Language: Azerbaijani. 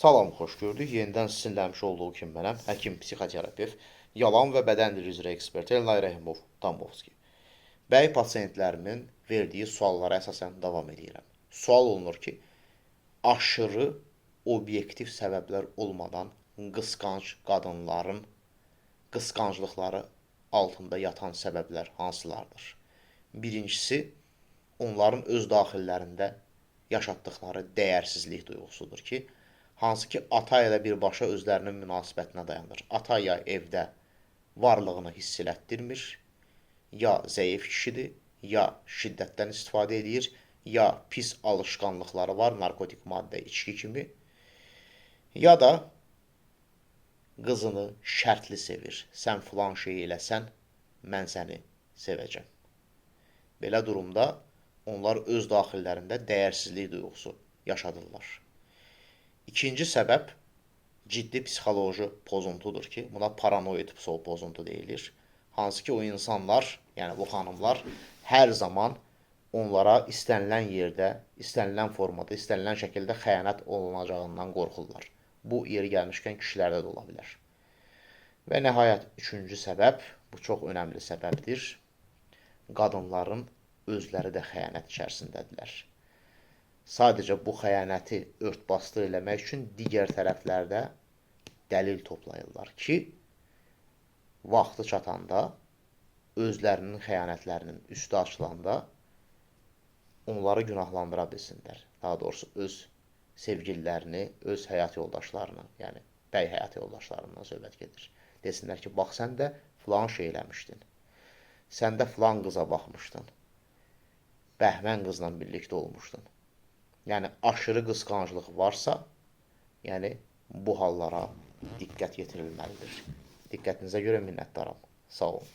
Salam, xoş gördük. Yenidən sizinlə həmişə olduğu kimi mənəm, həkim, psixoterapevt, yalan və bədən dili üzrə ekspert Elnay Rəhimov Tambovski. Bəy pasientlərimin verdiyi suallara əsasən davam edirəm. Sual olunur ki, aşırı obyektiv səbəblər olmadan qısqanc qadınların qısqanclıqları altında yatan səbəblər hansılardır? Birincisi, onların öz daxillərində yaşatdıkları dəyərsizlik duyğusudur ki, hansı ki, ata ilə birbaşa özlərinin münasibətinə dayanır. Ata ya evdə varlığını hiss elətdirmir, ya zəif kişidir, ya şiddətdən istifadə edir, ya pis alışqanlıqları var, narkotik maddə, içki kimi, ya da qızını şərtli sevir. Sən filan şey eləsən, mən səni sevəcəm. Belə durumda onlar öz daxillərində dəyərsizlik duyğusu yaşadırlar. İkinci səbəb ciddi psixoloji pozuntudur ki, buna paranoid pozuntu deyilir. Hansı ki, o insanlar, yəni bu xanımlar hər zaman onlara istənilən yerdə, istənilən formada, istənilən şəkildə xəyanət olunacağından qorxurlar. Bu, yeri gəlmişkən kişilərdə də ola bilər. Və nəhayət, üçüncü səbəb, bu çox önəmli səbəbdir. Qadınların özləri də xəyanət içərisindədirlər. Sadəcə bu xəyanəti ört-basdır eləmək üçün digər tərəflərdə dəlil toplayırlar ki, vaxtı çatanda, özlərinin xəyanətlərinin üstü açılanda onları günahlandıra bilsinlər. Daha doğrusu öz sevgililərini, öz həyat yoldaşlarını, yəni bəy həyat yoldaşlarından söhbət gedir. Desinlər ki, bax sən də filan şey eləmişdin, sən də filan qıza baxmışdın, bəhmən qızla birlikdə olmuşdun. Yəni, aşırı qısqanclıq varsa, yəni bu hallara diqqət yetirilməlidir. Diqqətinizə görə minnətdaram. Sağ olun.